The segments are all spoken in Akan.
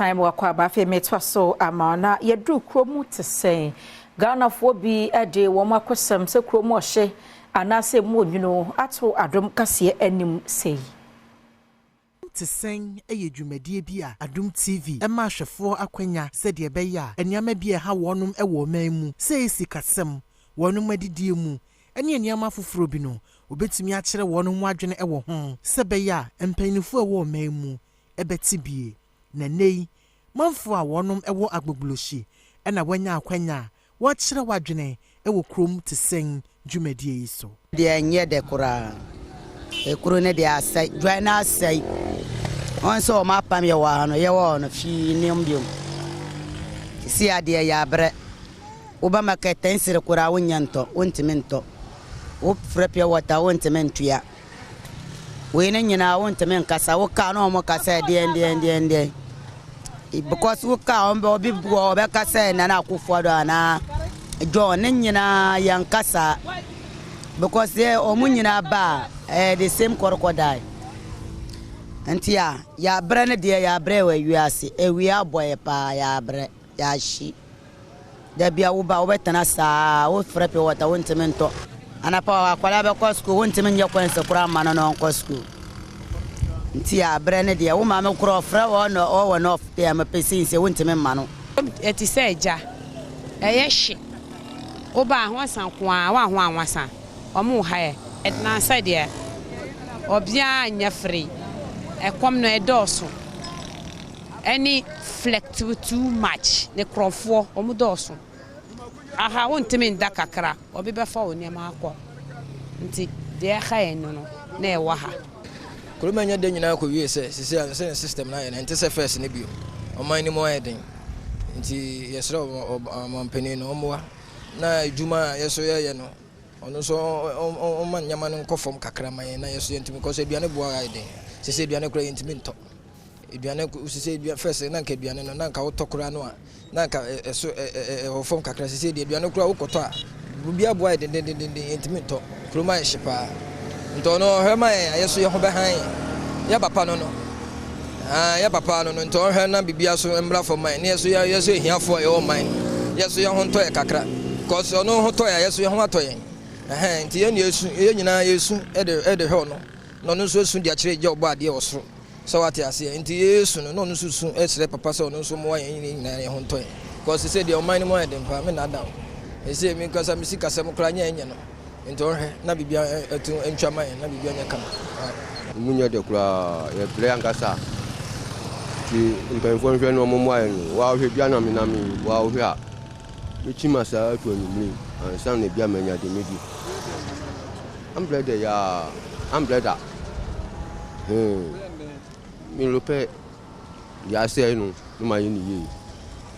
time wakwa ba fe metwa so amana yedru Kuro Mu Te Sen Ghana fo bi ede wo makosam se Kuro Mu Ohye anase mu onwuno ato Adom Kasee anim sei Te Sen eye dwumadie bi a Adom TV ema hwefo akwanya se de beya eniama bi ha wonum ewo man mu se sikasem wonum adidie mu ene eniama foforo bi no obetimi a kire wonum adwene ewo ho se beya empanifo ewo man mu ebeti bie na nei manfo a wonum ewo Agbogbloshie ena wanya akwanya wo kire wadwene ewo Kuro Mu Te Sen dwumadie so de enye de kura ekuro ne de asai dwana asai on so ma pam ye wa no ye wo no fi nim biom si ade ya bre oba maketen sire kura wonyanto wontimento wo frepia wata wontimentua we ne nyina wontimen kasa wo ka no mo kasa de because wo ka on be buo be kasa na na akufo do ana John nyina yankasa because they omunyina ba the same crocodile antia ya bre ne de ya bre wa wiase ewi aboye pa ya bre ya shi da bia wo ba wo betana sa wo frepe wata wontemento anapa akwala be ko school wontemen ya kwanse kura ma no ko school antia bre ne de wo ma me kro fra wo no o wo no de am pesin se wontemen ma no eti se ja eyeshi wo ba ho san ko a wa ho anwasan omu hae etna side obia anya free ekom no edoso any flex too much ne krofo omu doso aha wontimi nda kakra obi befa oni ma akọ nti de hae no na e wa ha kurumanya de nyina ko wie se system na ente se first ne bio oman ni mo eden nti yesro mampeni no omwa na juma yeso ye no ono so o man nyama no nkofom kakra man na yeso yentimi because eduane boa iden sese eduane kura yentimi nto eduane sese eduane first na nka eduane no na nka wotokura no a na nka eso ofom kakra sese eduane kura wokoto a bia boa iden yentimi nto kuruma hyepa nto no hema yeso ye ho behan ya papa no ya papa no nto hwe na bibia so embra for man yeso hiafo e o man yeso ye ho nto e kakra because ono ho to ya yeso ye ho ato yen nti ye yesu ye nyina yesu ede hwe no no so su dia kire je obo ade osoro so wate ase nti yesu no no so su esre papa so no so mo yen nyina ye ho nto because say the oman mo ede mpa me na adam ese mi kasa mi sikasa mo kra nya enye no nti ohwe na bibia etu entwama na bibia nya kama munya de kura ye bre ankasa ti mpenfo nhwe no mo ayen wa hwe bia na mi wa hwe a michima sa atu anyumri ansan ne bia manya de medi umbrella mi lope ya se no ma yini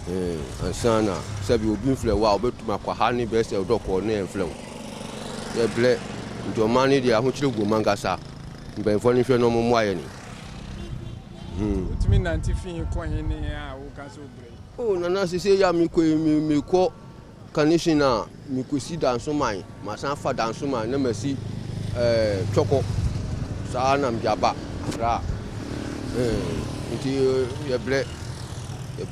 ye ansan na sabi obi mfle wa obetuma kwa ha ni be se odoko na enfle ye ble ndo mani dia ho kire go mangasa mbenfo ni hwe no mo aye ni utimi nanti fin ko hin ni a wo ka so bre oh nana sese ya mi ko kanishina mi ko si danso man ma san fa danso man na masi twoko sa na mjaba ra nti ye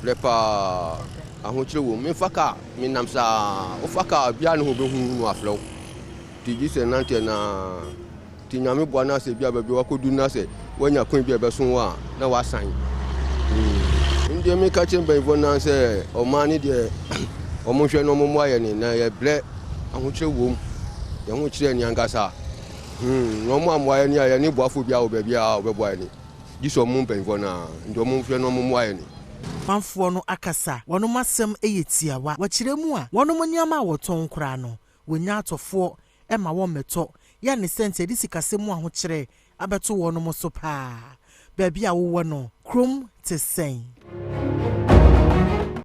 ble pa ahokire wo mi faka mi nam sa o faka bia no be hu no aflo ti ji se nante na ti nyame bua na se bia ba bi wakodu na se wanya kwan bia be so wa na wasan ndi mi ka chemba ivona se o mani de o mo hwe no mo aye ni na ye ble ahokire wo ye ho kire ni angasa no mo amoaye ni aye ni boafo bia wo bia wo be boaye ni diso mo mpa ivona ndi o mo hwe no mo aye ni fanfo no akasa wono masem eyetiawa wakire mu a wono nyama woton kura no wonya atofo ema wo meto ya ne sente di sikasemu ahokire abeto wono mo so pa baabi a wo no Kuro Mu Te Sen.